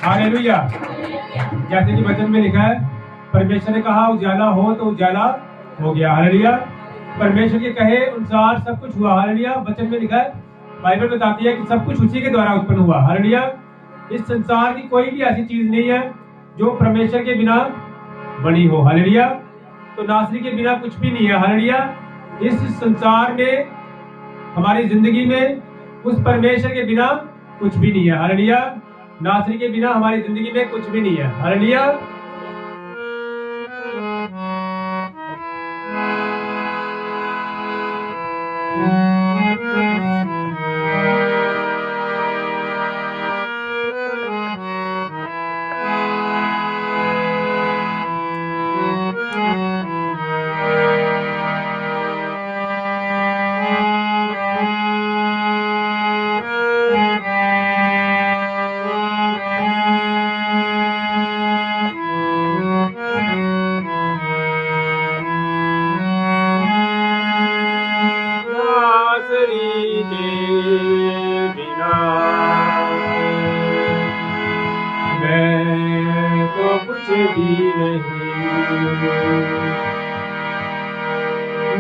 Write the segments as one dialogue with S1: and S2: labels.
S1: Hallelujah. जैसे कि वचन में लिखा है, परमेश्वर ने कहा उजाला हो तो उजाला हो गया। हालेलुया। परमेश्वर के कहे अनुसार सब कुछ हुआ। हालेलुया। वचन में लिखा है, बाइबल बताती है कि सब कुछ उसी के द्वारा उत्पन्न हुआ। हालेलुया। इस संसार की कोई भी ऐसी चीज नहीं है जो परमेश्वर के बिना बनी हो। हालेलुया। तो नासरी के बिना कुछ भी नहीं है। हालेलुया। इस संसार में, हमारी जिंदगी में उस परमेश्वर के बिना कुछ भी नहीं है। हालेलुया। नासरी के बिना हमारी जिंदगी में कुछ भी नहीं है। हालेलुया।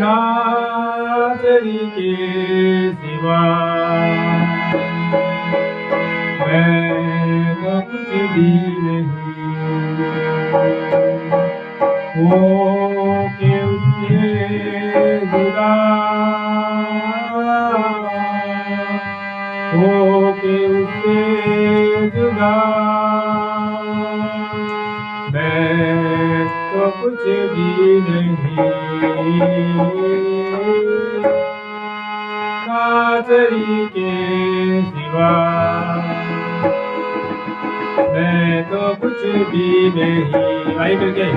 S1: नासरी के सिवा मैं तो कुछ भी नहीं। हो के उससे जुदा, हो के उससे जुदा मैं तो कुछ भी नहीं। नासरी के सिवा मैं तो कुछ भी नहीं। भाई मिलके,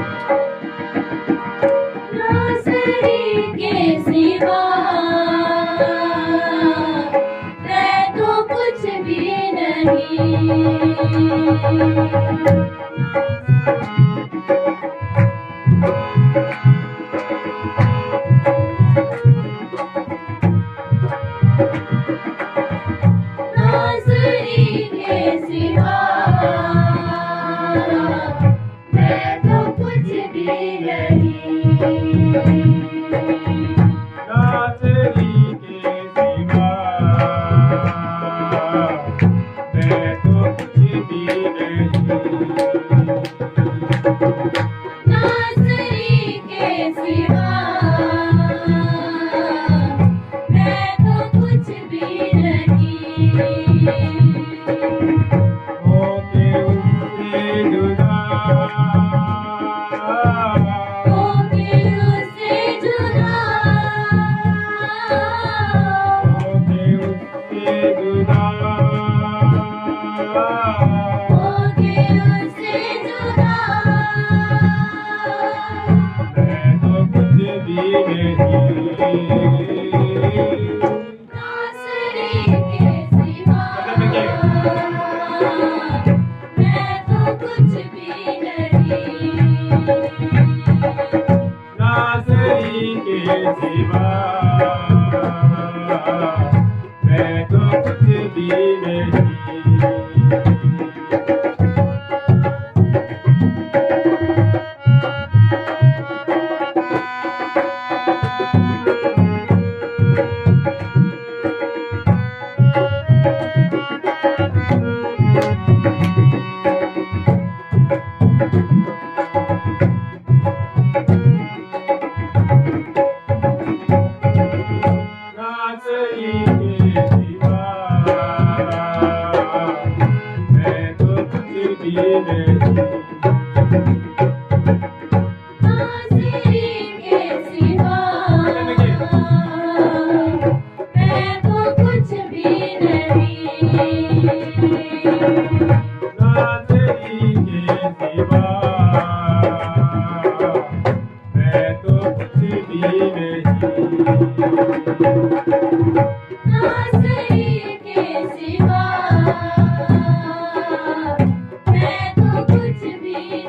S2: नासरी के सिवा मैं तो कुछ भी नहीं।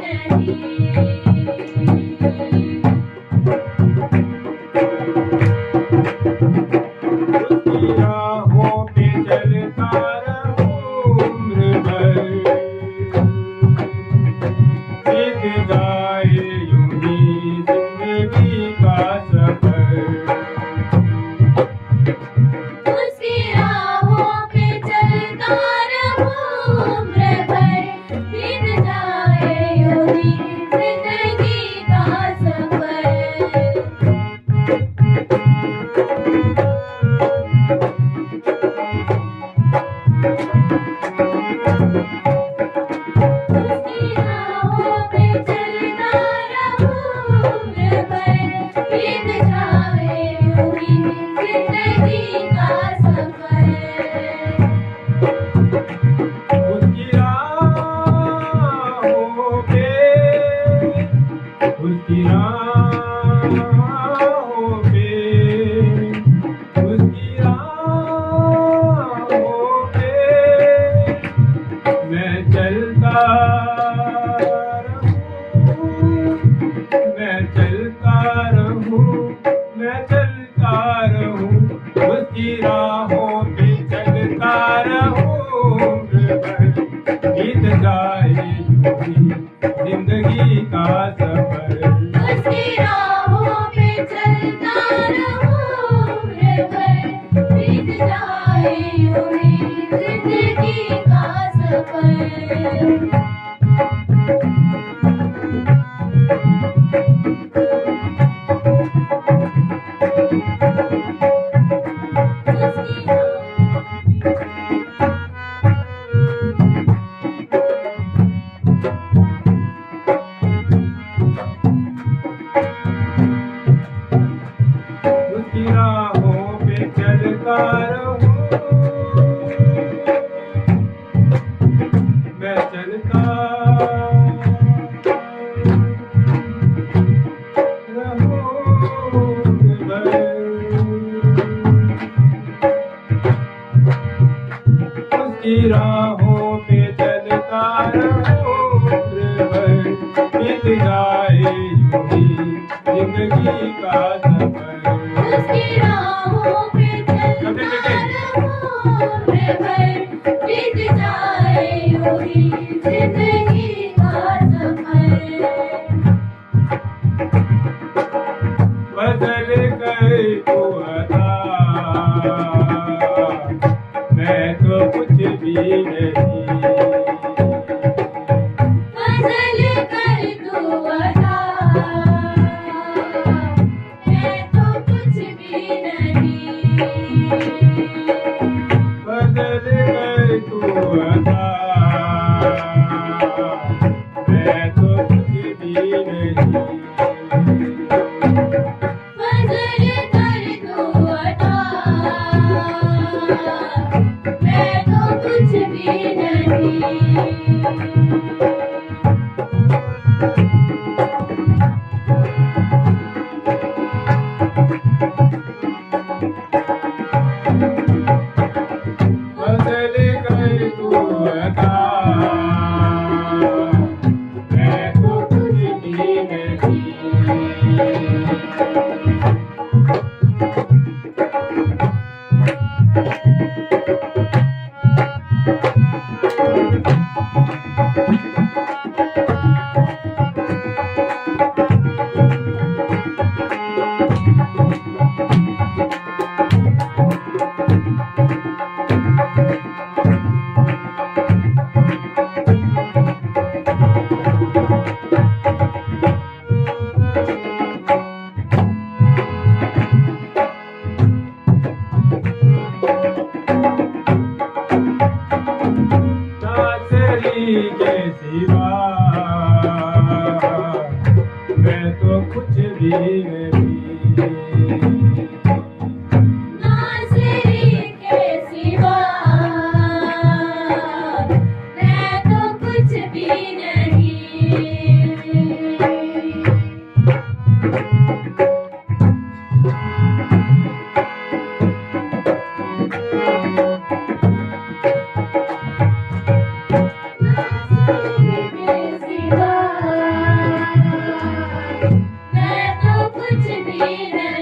S3: नहीं।
S1: चलता रहूं, मैं चलता रहूं, मैं चलता रहूं, उसकी राहों पे चलता रहूं, बीत जाए यूं ही जिंदगी का सफर।
S2: उसकी राहों पे चलता रहूं, बीत जाए यूं ही जिंदगी का सफर।
S1: उसकी राहों पे चलता रहूं, मैं चलता उसकी राहों पे चलता रहूं, बीत जाए यूं ही जिंदगी का सफर।
S2: उसकी राहों पे चलता रहूं, बीत जाए यूं ही जिंदगी का सफर।
S1: बदल गए तू अता, मैं तो कुछ भी नहीं।
S2: बदल कर तू अता, मैं तो कुछ भी नहीं।
S1: बदल गए तू अता, मैं तो कुछ भी नहीं।
S2: बदल कर तू अता, मैं तो कुछ भी नहीं।
S1: बदल गए तू अता, मैं तो कुछ भी नहीं। नासरी के सिवा मैं तो कुछ भी नहीं।
S2: नासरी के सिवा मैं तो कुछ भी नहीं। नासरी के सिवा मैं तो कुछ भी नहीं।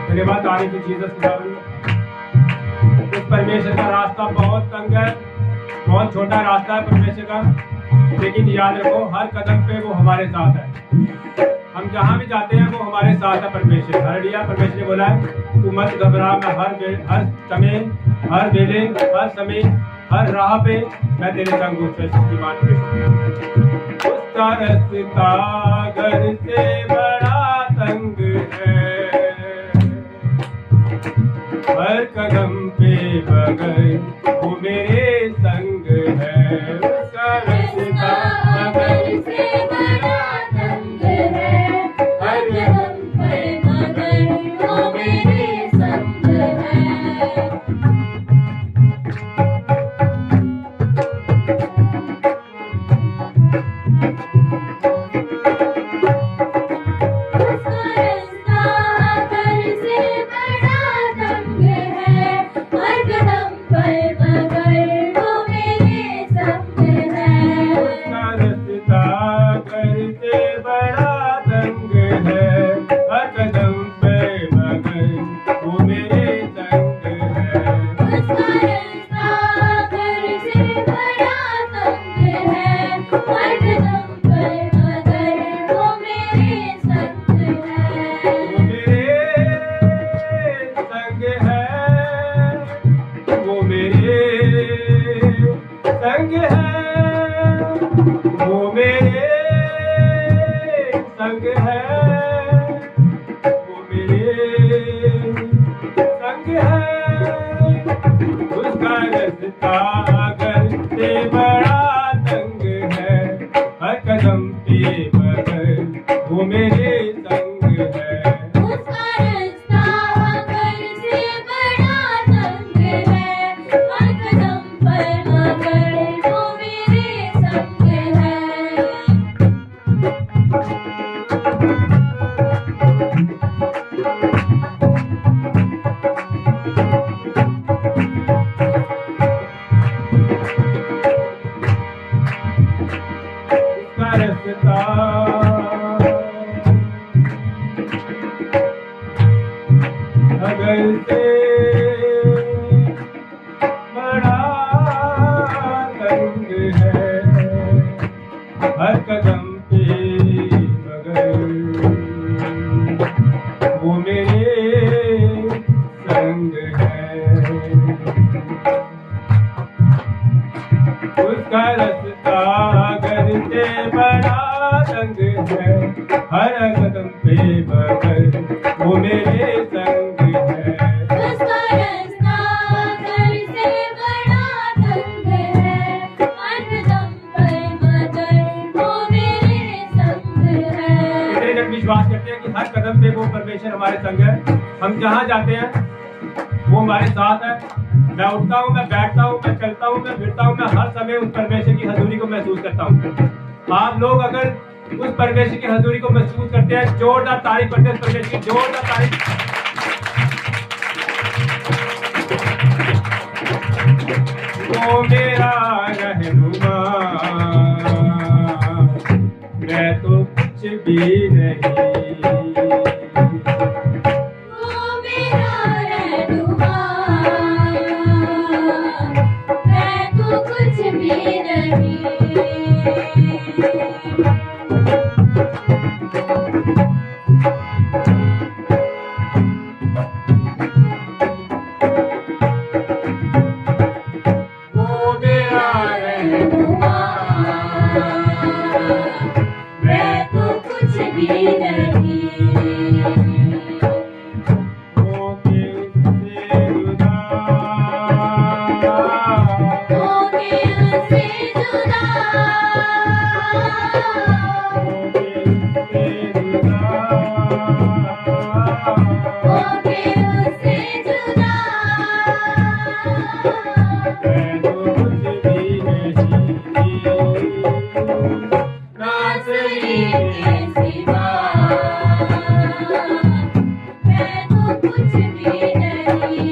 S1: मेरे बाद आने की चीजें सुधारू। उस परमेश्वर का रास्ता बहुत तंग है, बहुत छोटा रास्ता है परमेश्वर का, लेकिन याद रखो हर कदम पे वो हमारे साथ है। हम जहाँ भी जाते हैं वो हमारे साथ है परमेश्वर। हालेलुया। परमेश्वर ने बोला है तू मत घबरा, मैं हर समय, हर वेले, हर समय, हर राह पे मैं तेरे संग हूँ। शक्तिमान कृष्ण। उसका रास्ता घर से बड़ा तंग है, हर कदम पे बगैर वो मेरे संग है। उसका रास्ता
S2: घर से बड़ा तंग है, हर कदम पर मगर वो मेरे संग है। उसका रास्ता घर से बड़ा तंग है, हर कदम पर
S1: सागर से बड़ा तंग है, हर कदम पे मगर वो मेरे संग है।
S2: उसका रास्ता अगर से बड़ा तंग है, हर कदम पर मगर वो मेरे संग है।
S1: उसका रास्ता अगर से बड़ा तंग है, हर कदम पे मगर वो मेरे संग है। उसका रास्ता अगर से बड़ा तंग है, हर कदम पे मगर वो मेरे संग है।
S2: उसका रास्ता अगर से बड़ा तंग है, हर कदम पर मगर वो मेरे संग है।
S1: कितने जन विश्वास करते हैं कि हर कदम पे वो परमेश्वर हमारे संग है। हम जहाँ जाते हैं वो हमारे साथ है। मैं उठता हूँ, मैं बैठता हूँ, मैं चलता हूँ, मैं फिरता हूँ, मैं हर समय उस परमेश्वर की हजूरी को महसूस करता हूँ। आप लोग अगर उस परमेश्वर की हजूरी को महसूस करते हैं, जोरदार तारीफ करते हैं उस परमेश्वर की, जोरदार तारीफ। वो मेरा रहनुमा, मैं तो कुछ भी नहीं।
S2: वो मेरा रहनुमा, मैं तो कुछ भी नहीं।
S1: वो मेरा रहनुमा,
S2: मैं तो कुछ भी नहीं।
S1: वो किससे जुदा,
S2: हो गया से जुदा,
S1: वो किससे जुदा,
S2: हो गया से जुदा।
S1: मैं तो कुछ भी नहीं।
S2: नाज़री के सिवा मैं तो कुछ भी नहीं।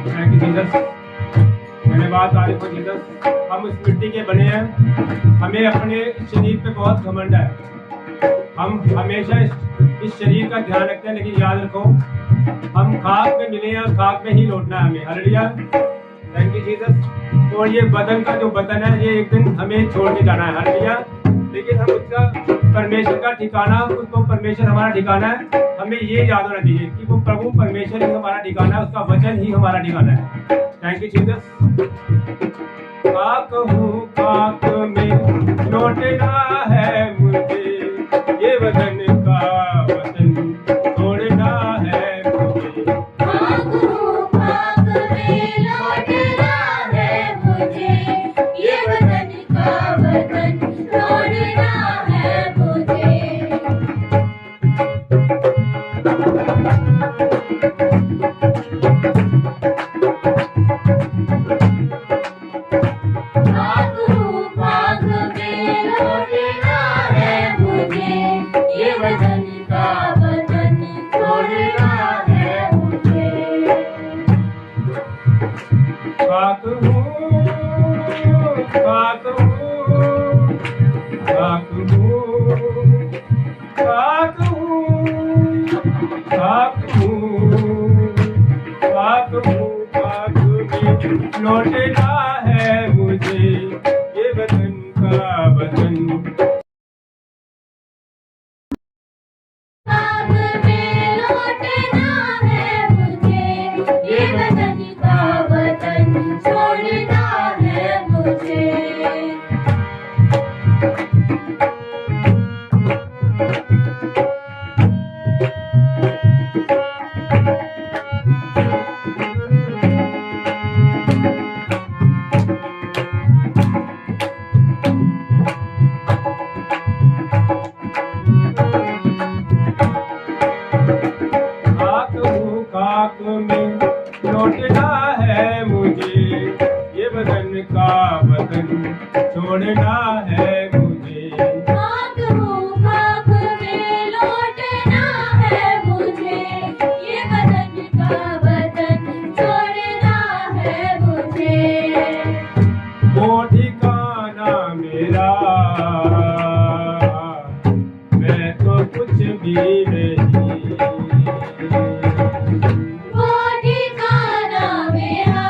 S1: थैंक यू जीसस, धन्यवाद, तारीफ हो जीसस। हम उस मिट्टी के बने हैं, हमें अपने शरीर पे बहुत घमंड है। हम हमेशा इस शरीर का ध्यान रखते हैं, लेकिन याद रखो हम खाक में मिले हैं और खाक में ही लौटना है हमें। Hallelujah, thank you Jesus. और ये बदन का जो बदन है, ये एक दिन हमें छोड़ के जाना है। हालेलुया, लेकिन हम उसका परमेश्वर का ठिकाना, उसको परमेश्वर हमारा ठिकाना है। हमें ये याद होना चाहिए कि वो प्रभु परमेश्वर ही हमारा ठिकाना है, उसका वचन ही हमारा ठिकाना है। Thank you Jesus. खाक हूँ, खाक में लौटना है मुझे, ये वतन का वतन छोड़ना है मुझे।
S2: खाक हूँ, खाक में लौटना है मुझे, ये वतन का वतन छोड़ना है मुझे। खाक हूँ, खाक में लौटना है मुझे, ये वतन का वतन छोड़ना है मुझे।
S1: खाक हूँ, खाक हूँ, खाक हूँ, खाक हूँ, खाक हूँ, खाक हूँ, खाक में लौटना है मुझे, ये वतन का वतन।
S2: खाक में लौटना है मुझे, ये वतन का वतन छोड़ना मुझे।
S1: खाक में लौटना है मुझे, ये बदन का वतन छोड़ना है मुझे।
S2: खाक हूँ खाक में लौटना है मुझे, ये बदन का वतन छोड़ना है मुझे।
S1: वो ठिकाना मेरा, मैं तो कुछ भी नहीं।
S2: वो ठिकाना मेरा,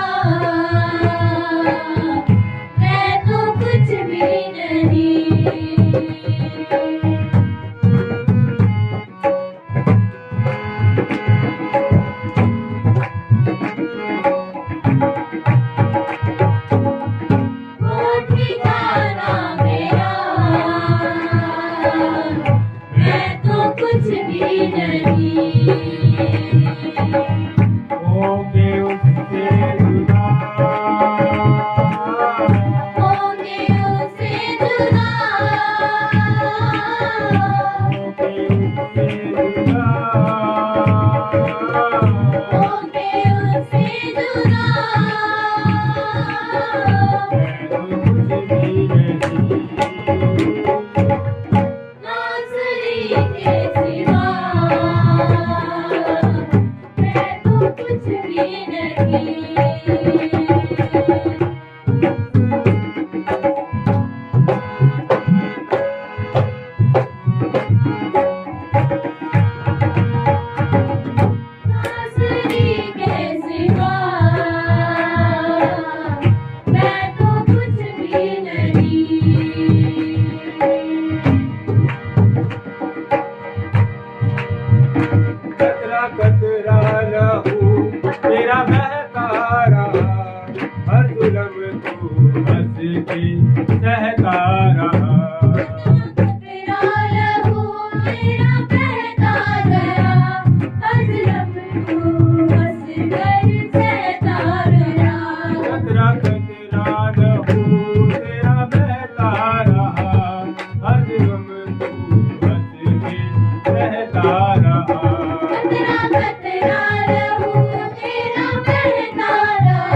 S2: मैं तो कुछ भी नहीं। वो ठिकाना मेरा, मैं तो कुछ भी नहीं।
S1: होंगे उससे जुदा,
S2: होंगे उससे जुदा,
S1: होंगे उससे जुदा।
S2: होंगे उससे जुदा।
S1: मैं तो कुछ भी नहीं।
S2: नाज़री के सिवा मैं तो कुछ भी नहीं। नाज़री के सिवा मैं तो कुछ भी नहीं।
S1: कतरा कतरा लहू तेरा बहता रहा, हर जुल्म तू हंस के सहता रहा।
S2: तेरा लहू मेरा बहता गया, हर जुल्म तू हंस कर सहता रहा।
S1: कतरा कतरा लहू तेरा बहता रहा, हर जुल्म तू हंस के सहता रहा।
S2: कतरा कतरा लहू तेरा बहता रहा,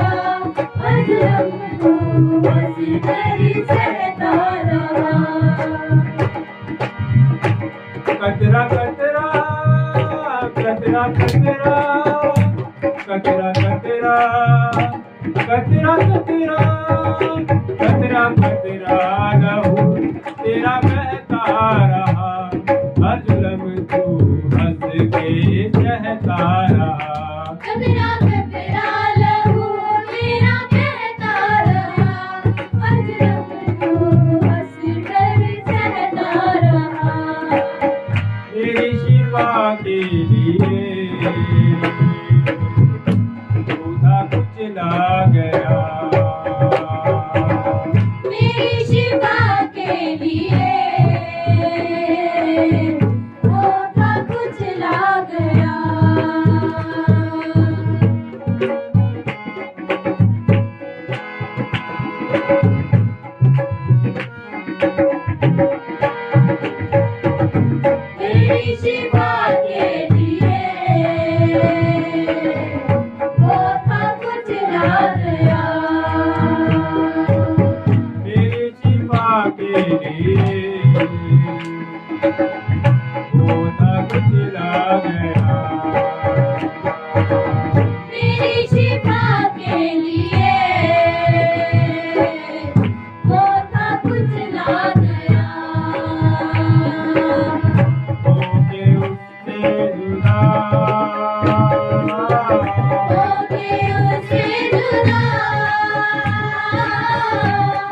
S2: हर जुल्म तू हंस कर सहता रहा।
S1: कतरा कतरा कतरा कतरा कतरा कतरा कतरा कतरा कतरा कतरा लहू तेरा बहता रहा, हर जुल्म तू हंस के सहता रहा।
S2: कतरा कतरा लहू मेरा बहता रहा, हर जुल्म तू हंस कर सहता रहा।
S1: तेरी शिफा के लिए खुदा कुचला गया।
S2: मेरी शिफा के लिए वो था कुचला गया। मेरी शिफा के लिए वो था कुचला गया।
S1: तेरी शिफा के लिए खुदा कुचला गया।
S2: मेरी शिफा के लिए वो था कुचला गया।
S1: होके उससे जुदा,
S2: होके उससे जुदा,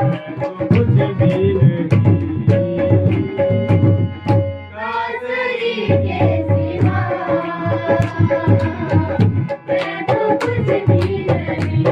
S1: मैं तो कुछ भी नहीं।
S2: नाज़री के सिवा मैं तो कुछ भी नहीं।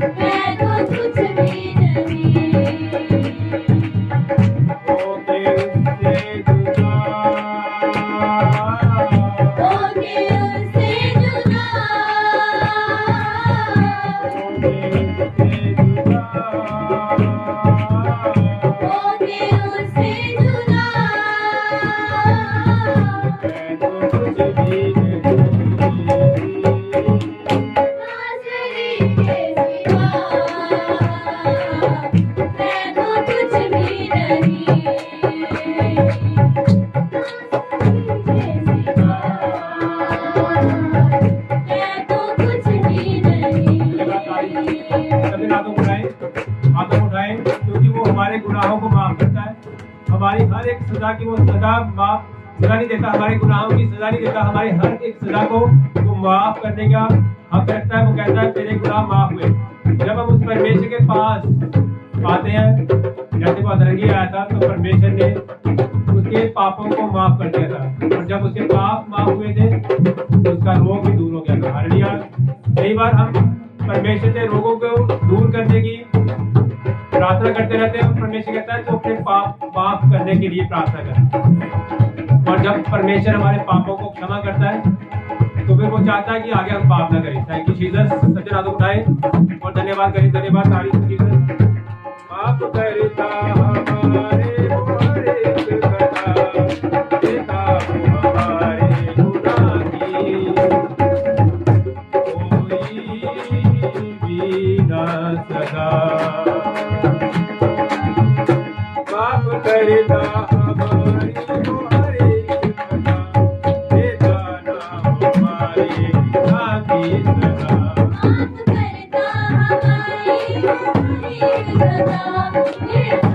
S2: मैं तो कुछ भी नहीं
S1: होके उससे जुदा
S2: होके उससे जुदा
S1: होके उससे जुदा
S2: होके उससे जुदा
S1: मैं तो कुछ भी नहीं
S2: नाज़री के सिवा मैं तो कुछ भी नहीं मैं तो कुछ भी नहीं
S1: सभी हाथों को उठाएं क्योंकि वो हमारे गुनाहों को माफ करता है। हमारी हर एक सजा की वो सजा नहीं देता, हमारे गुनाहों की सजा नहीं देता, हमारी हर एक सजा को वो माफ करने का हक रखता है। वो कहता है तेरे गुनाह माफ हुए। जब हम उस परमेश्वर के पास आते हैं, जैसे वो अतरंगी आया था तो परमेश्वर ने उसके पापों को माफ कर दिया था, और जब उसके पाप माफ हुए थे तो उसका रोग भी दूर हो गया था। हालेलुया। कई बार हम परमेश्वर से रोगों को दूर करने की प्रार्थना करते रहते हैं, और परमेश्वर कहता है तो अपने पाप माफ करने के लिए प्रार्थना कर। और जब परमेश्वर हमारे पापों को क्षमा करता है तो फिर वो चाहता है कि आगे हम पाप ना करें। Thank you Jesus. सच्चे हाथों उठाएं और धन्यवाद करें। धन्यवाद तारीफ जीसस। माफ करता हमारे हमारे खता, देता हमारे गुनाह की, कोई भी ना सदा। माफ करता हमारी हमारे खता, देता ना हमारे गुनाह की सजा।
S2: माफ करता हमारी सदा देता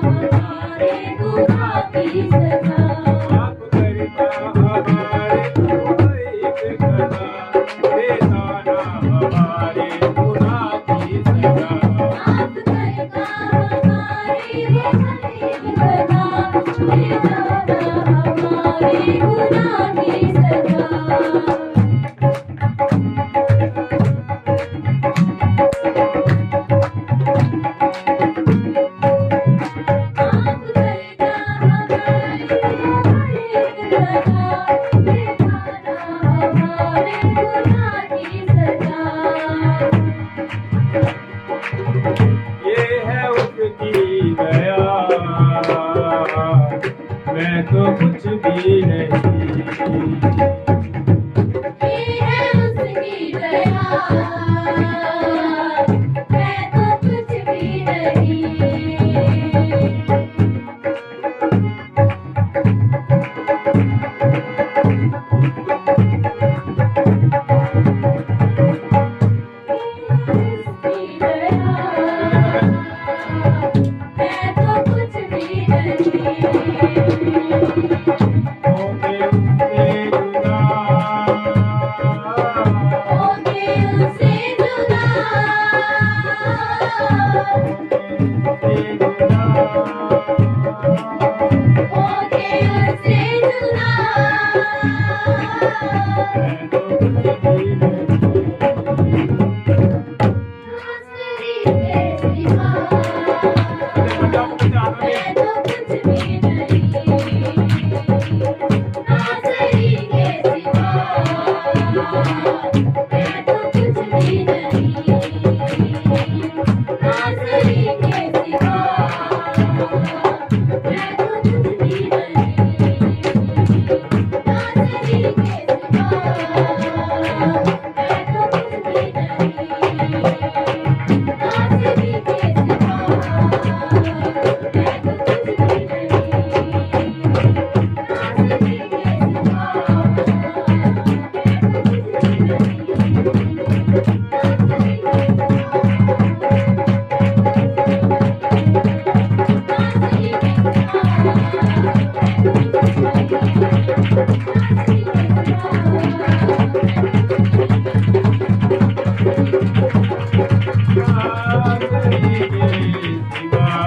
S2: हमारे गुनाह की सजा
S1: माफ करता हमारे एक खता, देता ना हमारे गुनाह की सजा।
S2: माफ करता हमारी सदा देता हमारे गुनाह की सजा माफ करता हमारी सदा देता हमारे गुनाह की सजा
S1: ये है उसकी दया, मैं तो कुछ भी नहीं।
S2: ये है उसकी दया मैं तो कुछ भी नहीं उसकी दया मैं तो कुछ भी नहीं
S1: होके उससे जुदा
S2: होके उससे जुदा होके उससे जुदा नाज़री के सिवा मैं तो कुछ भी नहीं नाज़री के सिवा मैं तो कुछ भी नहीं नाज़री के सिवा मैं तो कुछ भी नहीं नाज़री के सिवा मैं तो कुछ भी नहीं नाज़री के सिवा मैं तो कुछ भी
S1: नाज़री के सिवा